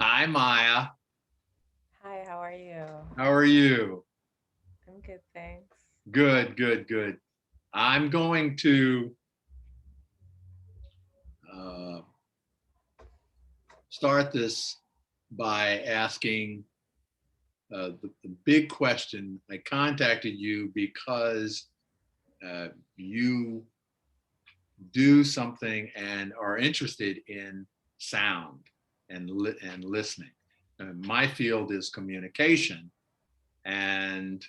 Hi, Maya. Hi, how are you? How are you? I'm good, thanks. Good, good, good. I'm going to uh, start this by asking the big question. I contacted you because you do something and are interested in sound and listening. My field is communication, and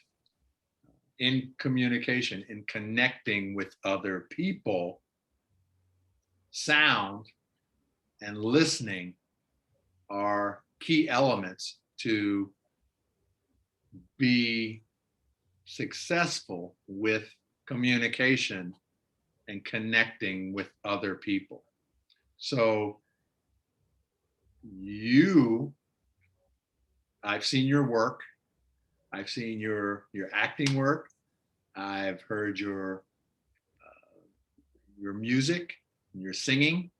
in communication, in connecting with other people, sound and listening are key elements to be successful with communication and connecting with other people. So you I've seen your work. I've seen your acting work. I've heard your music, your singing,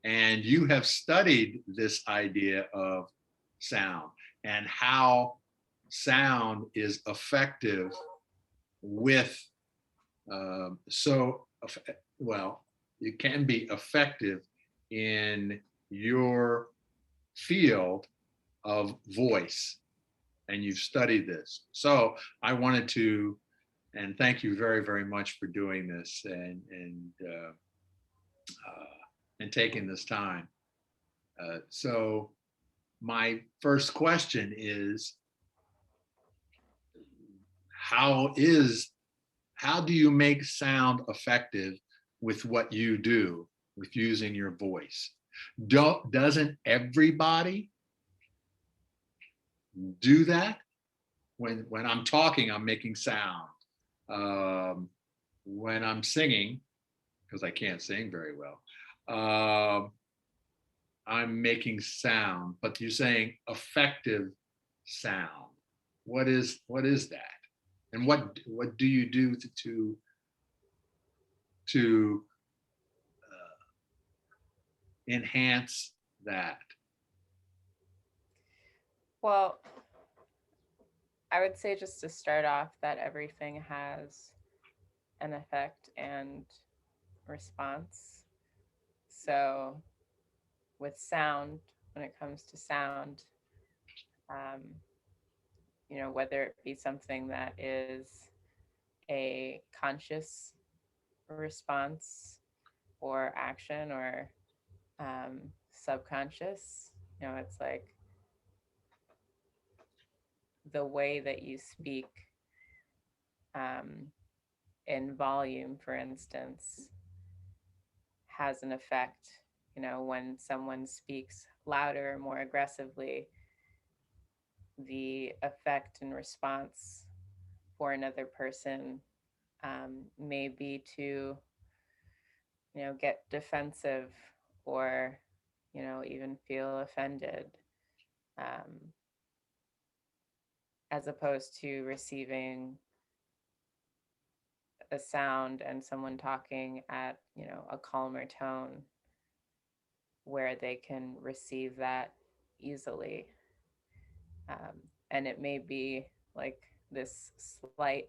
and you have studied this idea of sound and how sound is effective with so well it can be effective in your field of voice, and you've studied this. So I wanted to, and thank you very very much for doing this and taking this time. So my first question is, how is how do you make sound effective with what you do with using your voice? Doesn't everybody do that? When I'm talking, I'm making sound. When I'm singing, because I can't sing very well, I'm making sound. But you're saying effective sound. What is that? And what do you do to enhance that? Well, I would say just to start off that everything has an effect and response. So, with sound, when it comes to sound, um, whether it be something that is a conscious response or action or subconscious, it's like the way that you speak um, in volume, for instance, has an effect. When someone speaks louder, more aggressively, the effect and response for another person may be to, get defensive or, even feel offended, um, as opposed to receiving a sound and someone talking at, a calmer tone where they can receive that easily. And it may be like this slight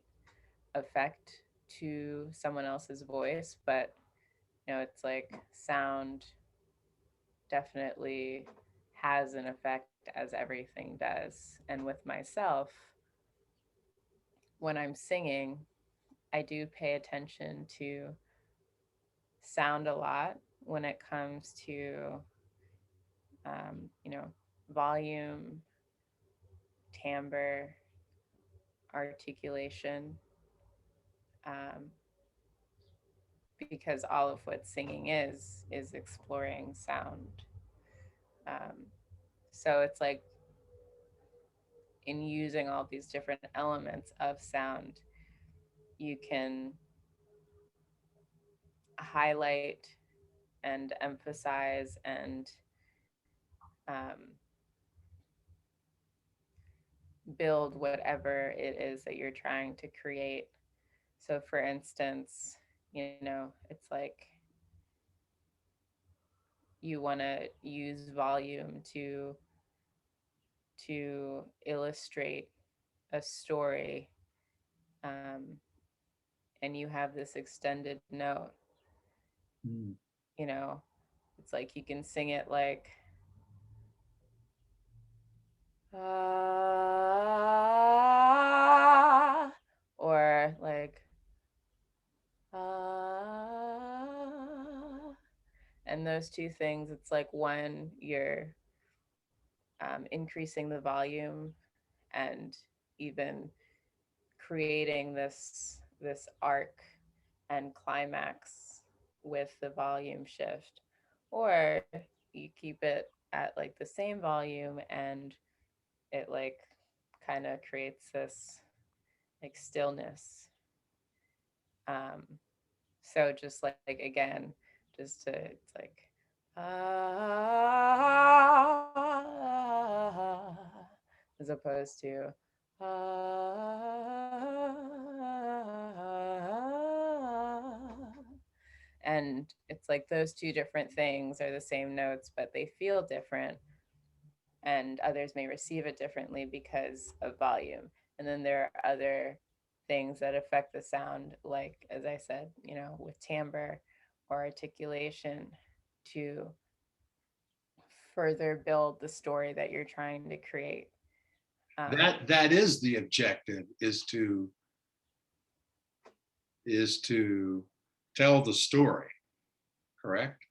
effect to someone else's voice, but it's like sound definitely has an effect as everything does. And with myself, when I'm singing, I do pay attention to sound a lot when it comes to, you know, volume, timbre, articulation, um, because all of what singing is exploring sound. Um, so it's like in using all these different elements of sound, you can highlight and emphasize and um, build whatever it is that you're trying to create. So, for instance, it's like you want to use volume to to illustrate a story, um, and you have this extended note, Mm. you know, it's like you can sing it like, ah, or like, ah. And those two things, it's like when you're increasing the volume and even creating this arc and climax with the volume shift, or you keep it at like the same volume and it like kind of creates this like stillness. um so just like again, just to, it's like ah, as opposed to ah. And it's like those two different things are the same notes, but they feel different, and others may receive it differently because of volume. And then there are other things that affect the sound, like, as I said, with timbre or articulation, to further build the story that you're trying to create. That is the objective, is to tell the story, correct?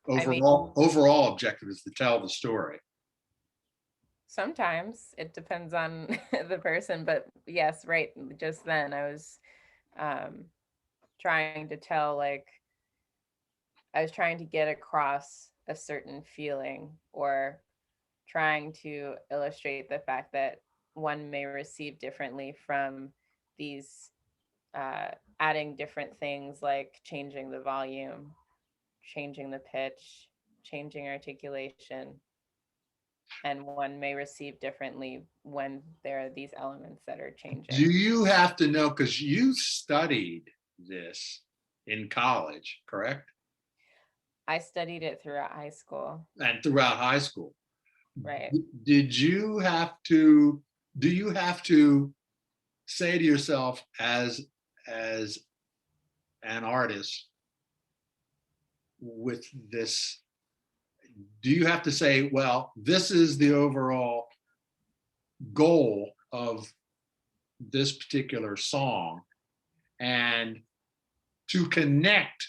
I mean, Overall objective is to tell the story. sometimes it depends on the person, but yes, right. Just then I was um, trying to tell, like, I was trying to get across a certain feeling, or trying to illustrate the fact that one may receive differently from these, uh, adding different things like changing the volume, changing the pitch, changing articulation, and one may receive differently when there are these elements that are Do changing. you have to know, because you studied this in college, correct? I studied it throughout high school, And throughout high school. right? Did you have to, do you have to say to yourself as an artist with this, do you have to say, well, this is the overall goal of this particular song, and to connect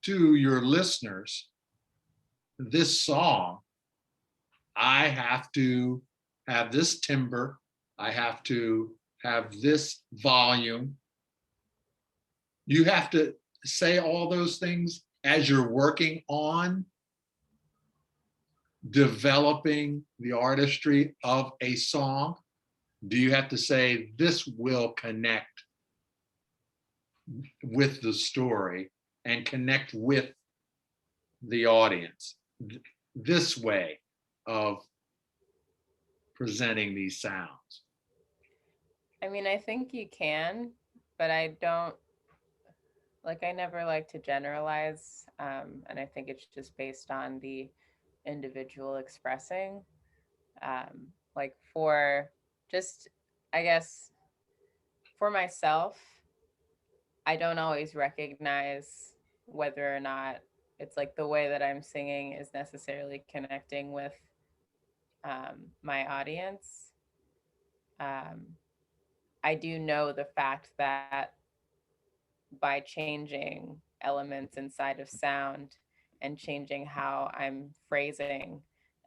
to your listeners this song, I have to have this timbre, I have to have this volume. You have to say all those things as you're working on developing the artistry of a song. Do you have to say this will connect with the story and connect with the audience, this way of presenting these sounds? I mean, I think you can, but I don't like, I never like to generalize. And I think it's just based on the individual expressing. Like, for just, I guess, for myself, I don't always recognize whether or not it's like the way that I'm singing is necessarily connecting with my audience. Um, I do know the fact that by changing elements inside of sound and changing how I'm phrasing,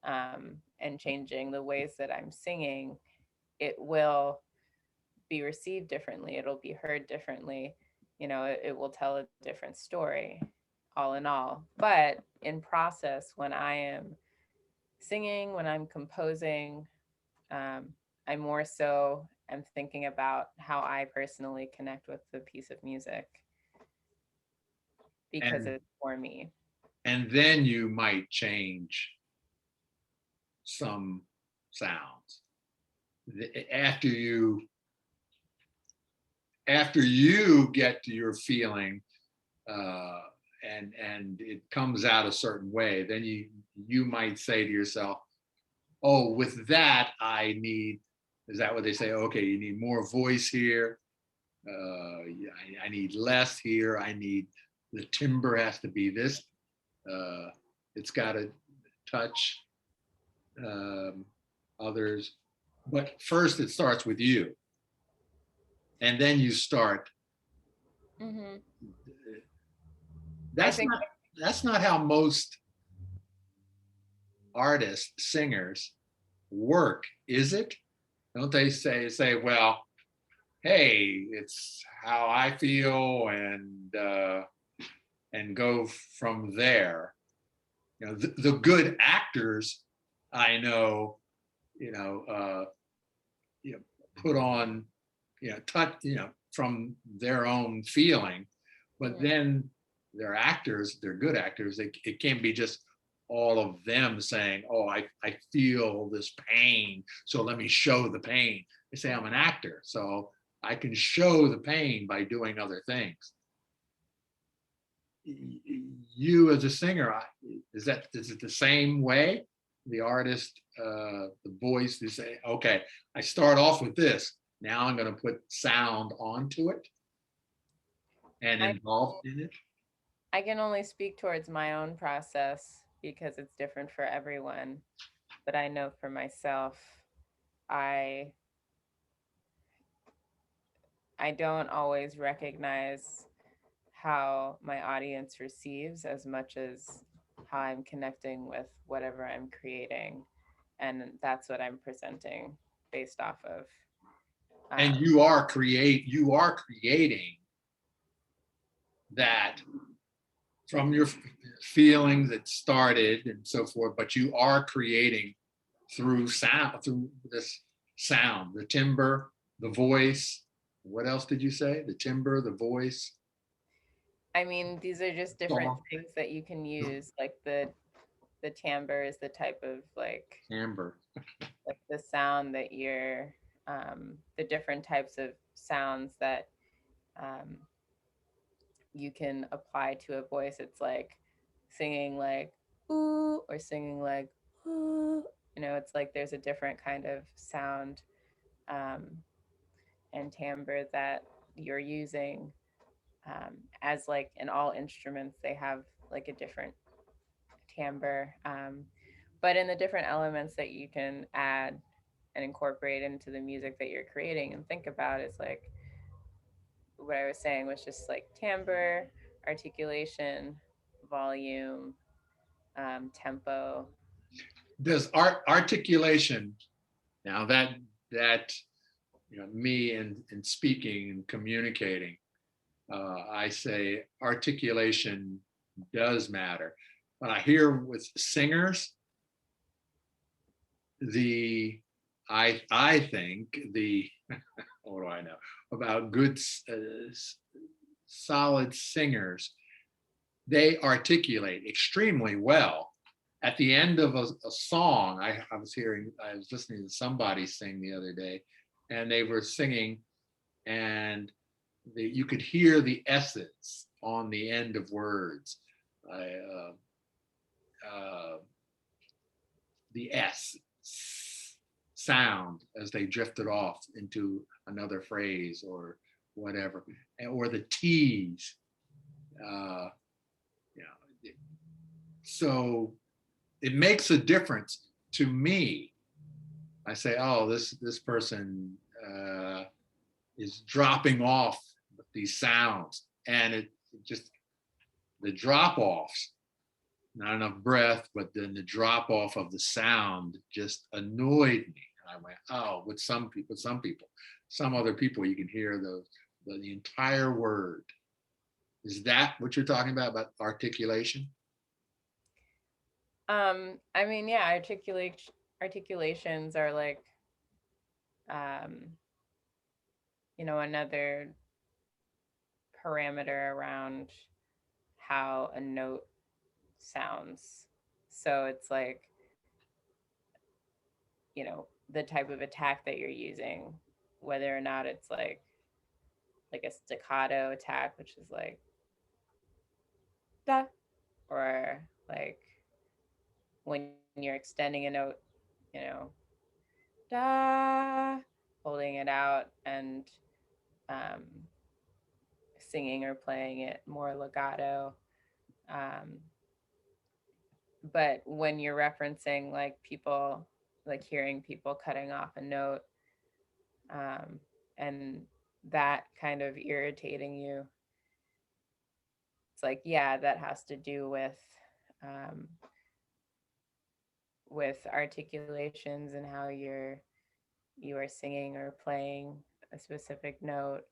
and changing the ways that I'm singing, it will be received differently. It'll be heard differently. It will tell a different story, all in all. But in process, when I am singing, when I'm composing, um, I more so am thinking about how I personally connect with the piece of music because And it's for me. then you might change some sounds after you get to your feeling, uh, and it comes out a certain way. Then you might say to yourself, oh, with that, is that what they say? Okay, you need more voice here. Yeah, I need less here. The timbre has to be this. Uh, it's got to touch um, others. But first, it starts with you. And then you start. Mm-hmm. I That's think, not that's not how most artists, singers work, is it? Don't they say, well, hey, it's how I feel, and go from there. The good actors I know, you know, uh, you know, put on, touch, from their own feeling, but mm-hmm. then they're good actors. It can't be just all of them saying, oh, I feel this pain, so let me show the pain. They say I'm an actor, so I can show the pain by doing other things. You as a singer, is it the same way? The artist, the voice, they say, okay, I start off with this. Now I'm going to put sound onto it and I involved in it. I can only speak towards my own process because it's different for everyone. But I know for myself, I I don't always recognize how my audience receives as much as how I'm connecting with whatever I'm creating. And that's what I'm presenting based off of. And Um, you are creating that from your feelings that started and so forth, but you are creating through this sound, the timbre, the voice. What else did you say? The timbre, the voice, I mean, these are just different song, things that you can use. Like the timbre is the type of timbre. like the sound that the different types of sounds that um, you can apply to a voice. It's like singing like ooh or singing like ooh. It's like there's a different kind of sound um, and timbre that you're using. As like in all instruments, they have like a different timbre. But in the different elements that you can add and incorporate into the music that you're creating and think about, it's like what I was saying was just like timbre, articulation, volume, tempo. Does articulation, now that me and speaking and communicating, I say articulation does matter. But I hear with singers, the I think the what do I know about good solid singers? They articulate extremely well. At the end of a song, I was listening to somebody sing the other day, and they were singing, and you could hear the S's on the end of words. I, the S sound as they drifted off into another phrase or whatever, or the T's. Uh, you know, so it makes a difference to me. I say, oh, this person is dropping off with these sounds, and it just the drop offs, not enough breath, but then the drop off of the sound just annoyed me. And I went, oh, with some other people, you can hear the entire word. Is that what you're talking about articulation? I mean, yeah, articulations are like, um, another parameter around how a note sounds. So it's like, the type of attack that you're using, whether or not it's like a staccato attack, which is like da, or like when you're extending a note you know, da, holding it out and um, singing or playing it more legato. Um, but when you're referencing like people, like hearing people cutting off a note, um, and that kind of irritating you, it's like, yeah, that has to do um, with articulations and how you are singing or playing a specific note,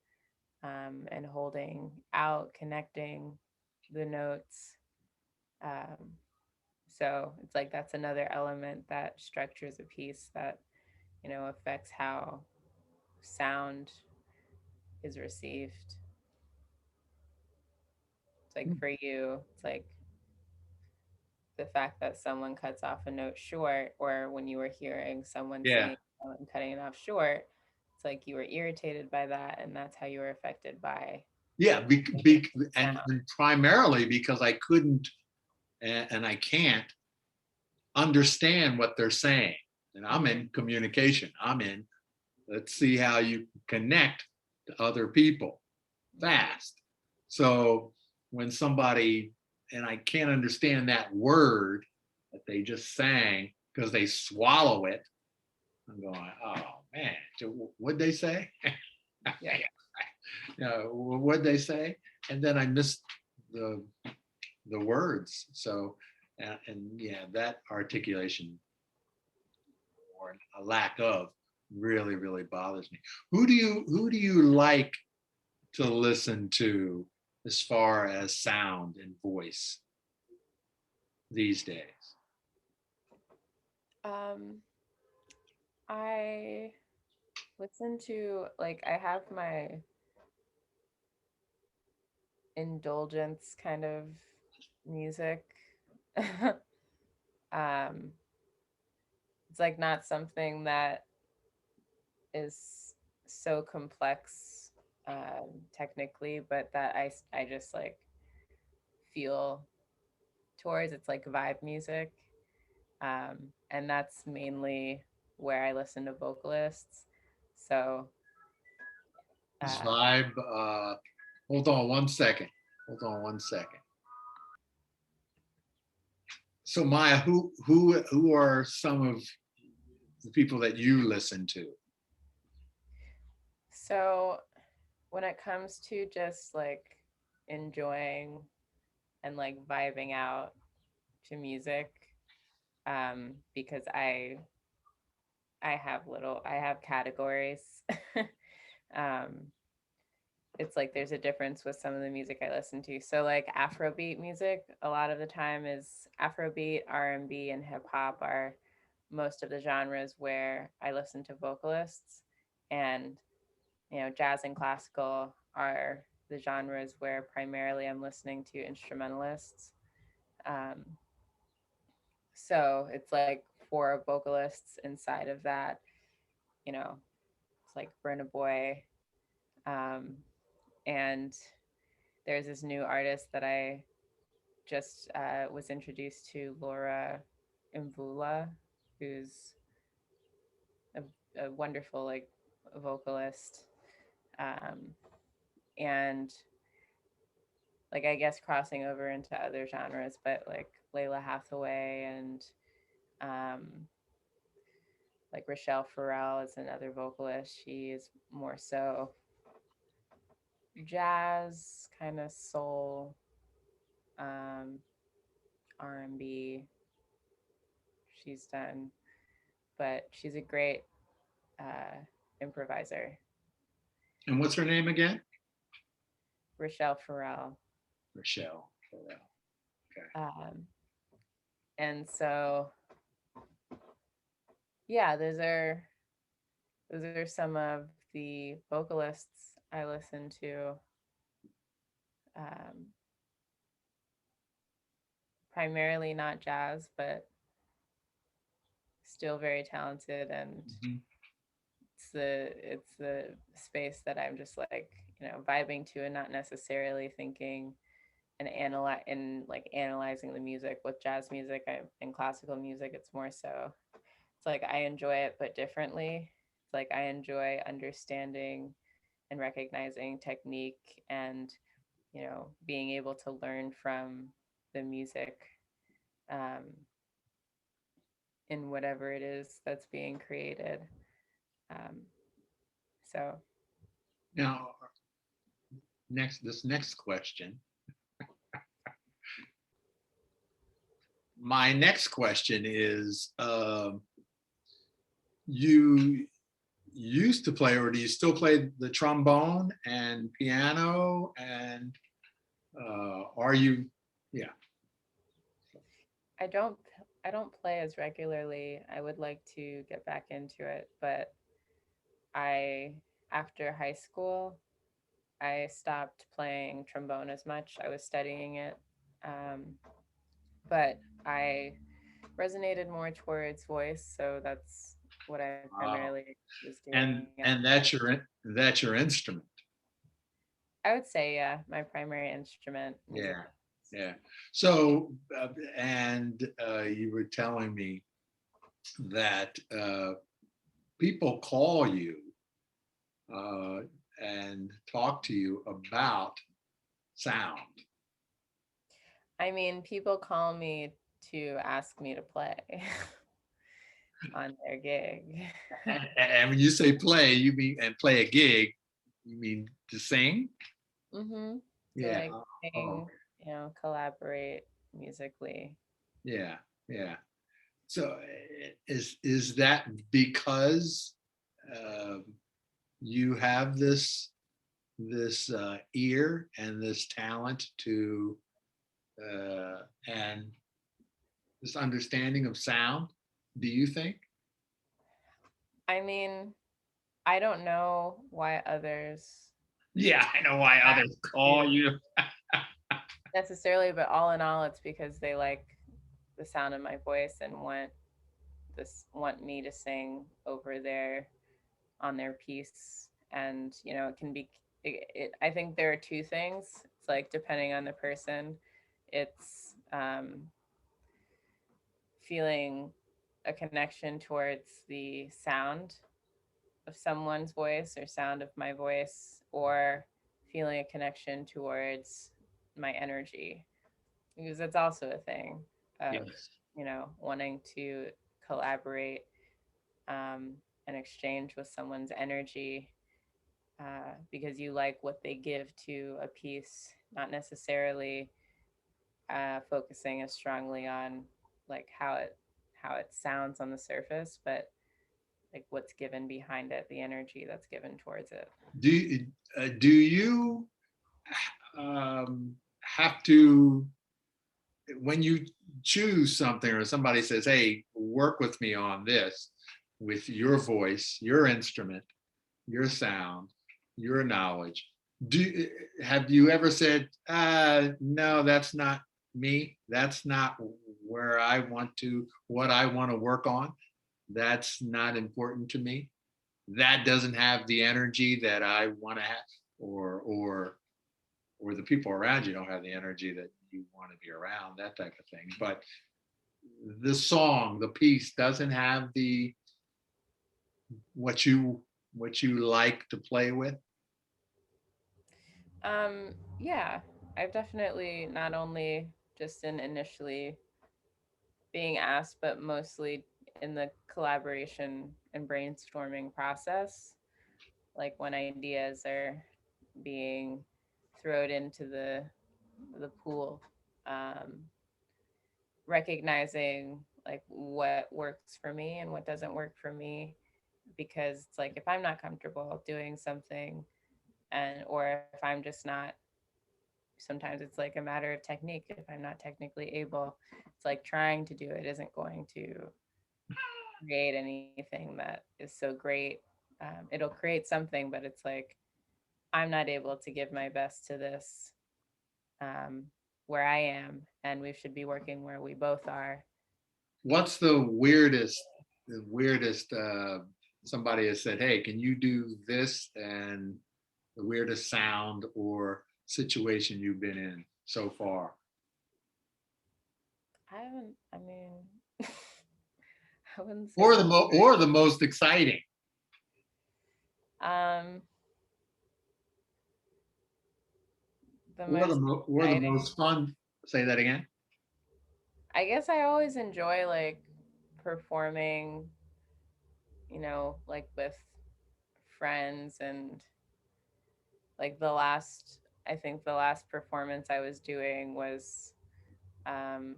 and holding out, connecting the notes. Um, so it's like that's another element that structures a piece that, affects how sound is received. It's like for you, it's like the fact that someone cuts off a note short, or when you were hearing someone Yeah. singing and cutting it off short, it's like you were irritated by that, and that's how you were affected by Yeah. sound. And primarily because I couldn't and I can't understand what they're saying. And I'm in communication. I'm in, let's see how you connect to other people fast. So when somebody, and I can't understand that word that they just sang because they swallow it, I'm going, oh man, what'd they say? Yeah. What'd they say? And then I missed the the words. So, and yeah, that articulation or a lack of really, really bothers me. Who do you like to listen to as far as sound and voice these days? Um, I listen to, like, I have my indulgence kind of music. um, it's like not something that is so complex, technically, but that I just like feel towards. It's like vibe music, and that's mainly where I listen to vocalists. So, This uh, vibe. Hold on one second. Hold on one second. So Maya, who are some of the people that you listen to? so when it comes to just like enjoying and like vibing out to music, because I have categories. um, it's like there's a difference with some of the music I listen to. So like Afrobeat music, a lot of the time is Afrobeat, R&B, and hip hop are most of the genres where I listen to vocalists, and jazz and classical are the genres where primarily I'm listening to instrumentalists. Um, so it's like for vocalists inside of that, it's like Burna Boy, um, and there's this new artist that I just was introduced to, Laura Mvula, who's a wonderful like vocalist, um, and like I guess crossing over into other genres, but like Layla Hathaway and um, like Rochelle Farrell is another vocalist. She is more so jazz, kind of soul, um, R&B. She's done, but she's a great improviser. And what's her name again? Rochelle Farrell. Rochelle Farrell. Okay. And so, yeah, those are some of the vocalists I listen to. Um, primarily not jazz, but still very talented, and Mhm. it's the space that I'm just like vibing to, and not necessarily thinking and like analyzing the music. With jazz music and classical music, it's more so it's like I enjoy it, but differently. It's like I enjoy understanding and recognizing technique and, being able to learn from the music, um, in whatever it is that's being created. Um, so Now, this next question. My next question is, you used to play, or do you still play the trombone and piano? And are you, yeah. I don't I don't play as regularly. I would like to get back into it, but I after high school, I stopped playing trombone as much. I was studying it, um, but I resonated more towards voice, so that's what I Wow. primarily was doing And after and high that's your instrument. I would say, yeah, my primary instrument, Yeah, musical. yeah. So, and you were telling me that people call you uh, and talk to you about sound. I mean, people call me to ask me to play on their gig. And when you say play, you mean, and play a gig, you mean to sing? Mm-hmm. To Yeah. like Oh, sing, collaborate musically. yeah, yeah. So is that because um, you have this ear and this talent to and this understanding of sound? Do you think? I mean, I don't know why others Yeah, I know why ask others call to you. necessarily, but all in all, it's because they like the sound of my voice and want me to sing over their on their piece. And it can be I think there are two things. It's like depending on the person, it's feeling a connection towards the sound of someone's voice or sound of my voice, or feeling a connection towards my energy, because that's also a thing of Yes. wanting to collaborate, um, and exchange with someone's energy, because you like what they give to a piece, not necessarily focusing as strongly on like how it sounds on the surface, but like what's given behind it, the energy that's given towards it. Do you have to, when you choose something or somebody says, "Hey, work with me on this," with your voice, your instrument, your sound, your knowledge, do have you ever said, "No, that's not me. That's not where I want to, what I want to work on. That's not important to me. That doesn't have the energy that I want to have," or the people around you don't have the energy that you want to be around, that type of thing. But the song, the piece doesn't have the what you like to play with. Yeah, I've definitely not only just in initially being asked, but mostly in the collaboration and brainstorming process, like when ideas are being thrown into the pool, um, recognizing like what works for me and what doesn't work for me, because it's like if I'm not comfortable doing something, and or if I'm just not, sometimes it's like a matter of technique. If I'm not technically able, it's like trying to do it isn't going to create anything that is so great. It'll create something, but it's like I'm not able to give my best to this, um, where I am, and we should be working where we both are. What's the weirdest somebody has said, "Hey, can you do this?" And the weirdest sound or situation you've been in so far? I haven't, I mean, wouldn't say or the or the most exciting, um the or most or the exciting. most fun. Say that again. I guess I always enjoy like performing, like with friends, and like I think the last performance I was doing was um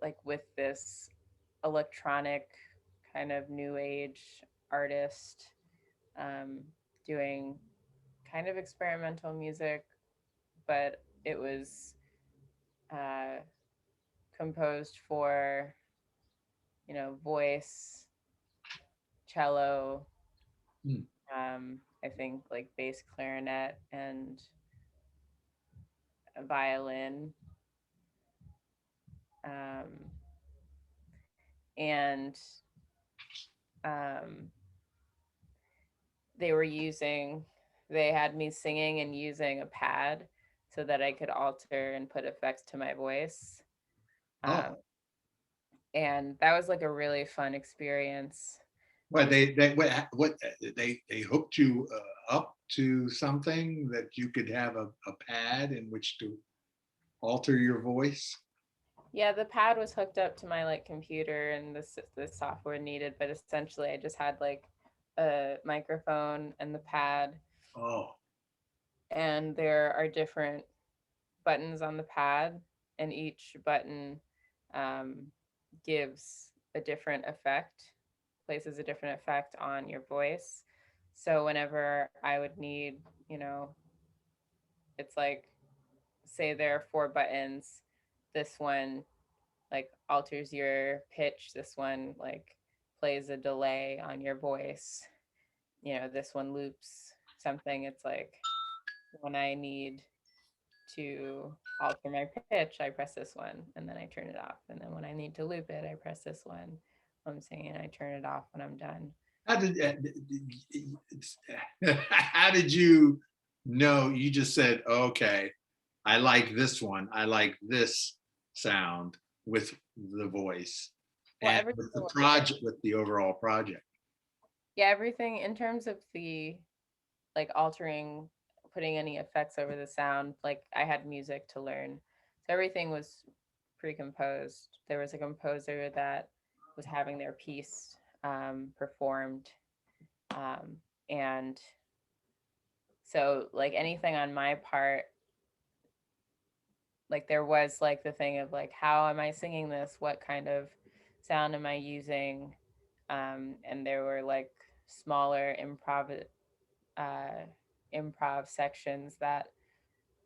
like with this electronic kind of new age artist, um doing kind of experimental music, but it was uh composed for, voice, cello, Hmm. I think like bass clarinet and a violin. Um, and um, they were using, they had me singing and using a pad so that I could alter and put effects to my voice. Um, Oh, and that was like a really fun experience. It well, was, what they hooked you up to something that you could have a pad in which to alter your voice. yeah, the pad was hooked up to my like computer and the software needed, but essentially I just had like a microphone and the pad, Oh, and there are different buttons on the pad, and each button um, gives a different effect, places a different effect on your voice. So whenever I would need, you know, it's like, say there are four buttons, this one like alters your pitch, this one like plays a delay on your voice, this one loops something. It's like when I need to alter my pitch, I press this one and then I turn it off. And then when I need to loop it, I press this one. I'm singing, I turn it off when I'm done. how did how did you know? You just said, okay, I like this one. I like this sound with the voice Well, and everything with the was like, project, with the overall project. yeah, everything in terms of the like altering, putting any effects over the sound, like I had music to learn. So everything was pre-composed. There was a composer that was having their piece performed. Um, and so like anything on my part, like there was like the thing of like, how am I singing this? What kind of sound am I using? And there were like smaller uh, improv sections that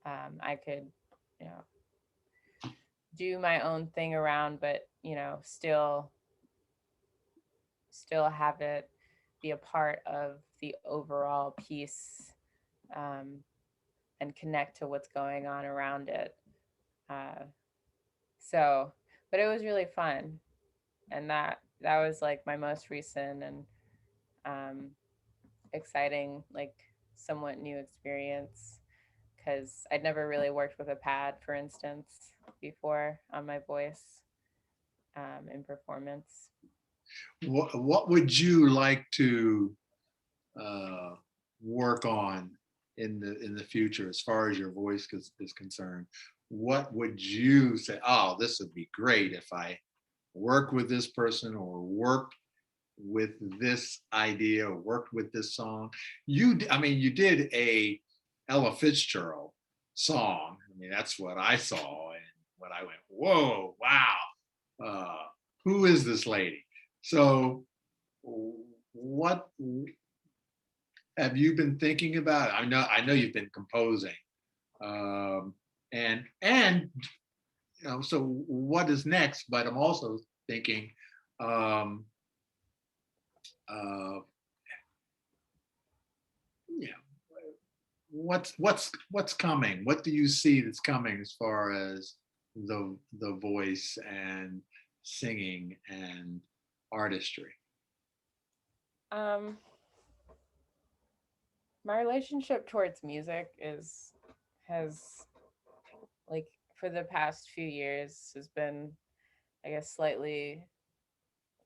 I could, you know, do my own thing around, but still have it be a part of the overall piece, um, and connect to what's going on around it. Uh, so, but it was really fun, and that was like my most recent and um, exciting, like somewhat new experience, because I'd never really worked with a pad, for instance, before on my voice in performance. What would you like to uh, work on in the future as far as your voice is concerned? What would you say? Oh, this would be great if I worked with this person or worked with this idea or worked with this song. I mean, you did a Ella Fitzgerald song. I mean, that's what I saw and when I went, whoa, wow, uh, who is this lady? So, what have you been thinking about? I know you've been composing, um, and so what is next? But I'm also thinking, um, uh, yeah, what's coming? What do you see that's coming as far as the voice and singing and artistry? Um, my relationship towards music has like for the past few years has been I guess, slightly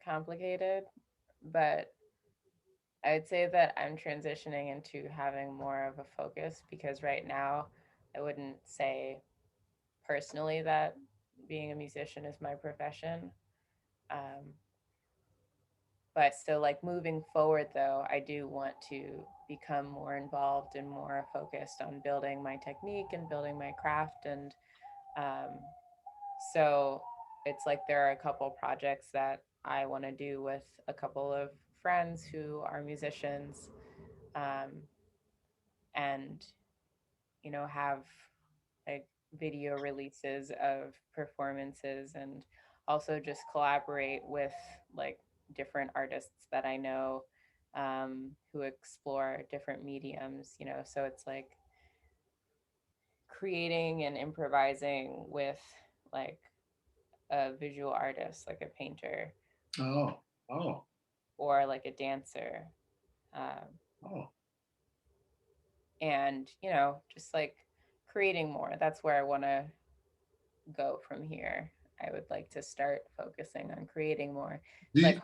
complicated, but I'd say that I'm transitioning into having more of a focus, because right now I wouldn't say personally that being a musician is my profession. Um, but so, like, moving forward, though, I do want to become more involved and more focused on building my technique and building my craft. And um, so it's like there are a couple projects that I want to do with a couple of friends who are musicians, um, and have like video releases of performances, and also just collaborate with like different artists that I know, who explore different mediums. So it's like creating and improvising with like a visual artist, like a painter, Oh, oh, or like a dancer, um, oh. and just like creating more. That's where I want to go from here. I would like to start focusing on creating more. Do It's like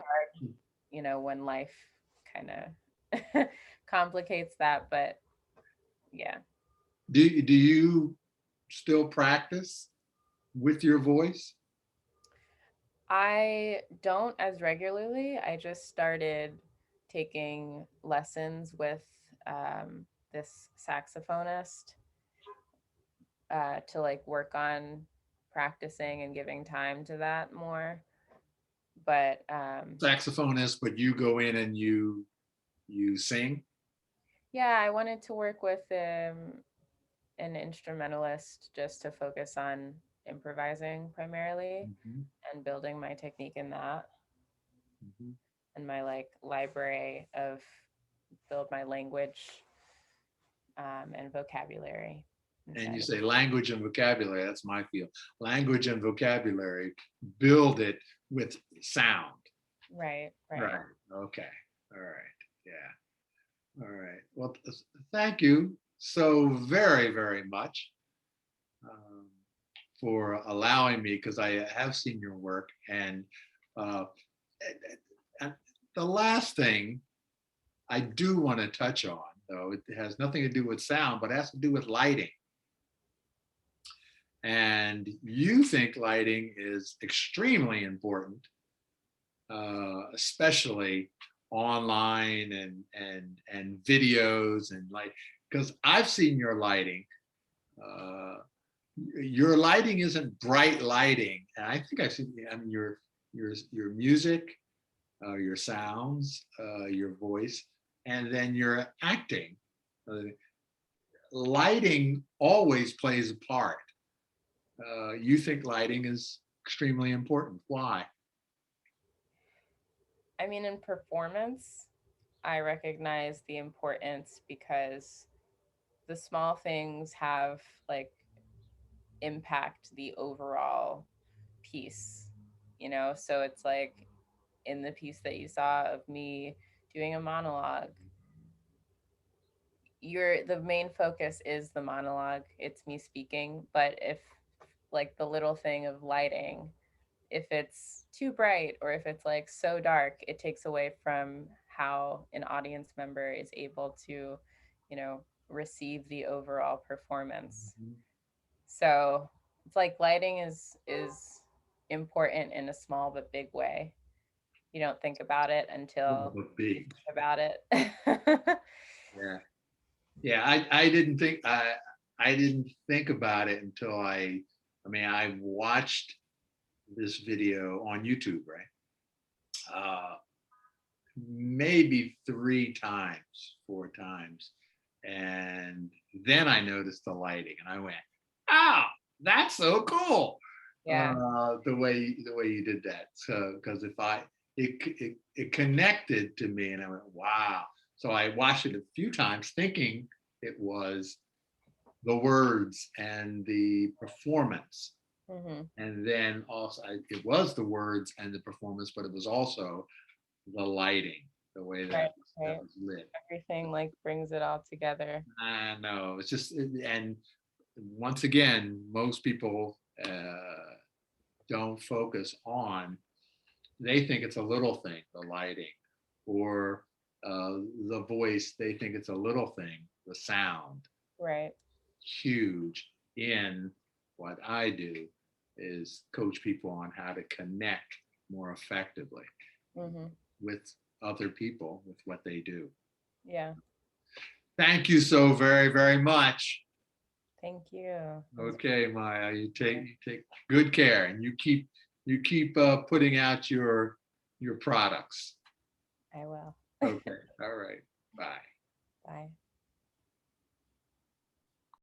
you, hard, when life kind of complicates that, but yeah. do you still practice with your voice? I don't as regularly. I just started taking lessons with this saxophonist, to like work on practicing and giving time to that more. But Saxophonist, but you go in and you sing? yeah, I wanted to work with an instrumentalist just to focus on improvising primarily Mhm, and building my technique in that, mhm. and my like library of build my language, and vocabulary And you inside of say language and vocabulary, that's my field. Language and vocabulary, build it with sound. right, right. Right. Okay. All right. Yeah. All right. Well, thank you so very, very much, um, for allowing me, because I have seen your work. And uh, and the last thing I do want to touch on, though, it has nothing to do with sound, but it has to do with lighting. And you think lighting is extremely important, especially online and videos, and like, because I've seen your lighting. Uh, your lighting isn't bright lighting, and I think I've seen. I mean, your music, your sounds, your voice, and then your acting. Uh, Lighting always plays a part. You think lighting is extremely important. Why? I mean, in performance, I recognize the importance because the small things have like impact the overall piece, so it's like in the piece that you saw of me doing a monologue, the main focus is the monologue, it's me speaking. But if like the little thing of lighting, if it's too bright or if it's like so dark, it takes away from how an audience member is able to receive the overall performance. So it's like lighting is important in a small but big way. You don't think about it until you Big. think about it. Yeah. Yeah, I didn't think I didn't think about it until I mean, I watched this video on YouTube, right? Uh, Maybe 3 times, 4 times. And then I noticed the lighting and I went, oh, that's so cool. Yeah. The way you did that. So because if I it connected to me and I went, wow. So I watched it a few times thinking it was the words and the performance. Hmm. And then also it was the words and the performance, but it was also the lighting, the way Right, that right. was lit. Everything like brings it all together. I know. It's just, and once again, most people don't focus on, they think it's a little thing, the lighting, or the voice, they think it's a little thing, the sound. Right. Huge in what I do is coach people on how to connect more effectively Mm-hmm. with other people with what they do. Yeah. Thank you so very, very much. Thank you. Okay, Maya, you take good care, and you keep putting out your products. I will. Okay, all right, bye. Bye.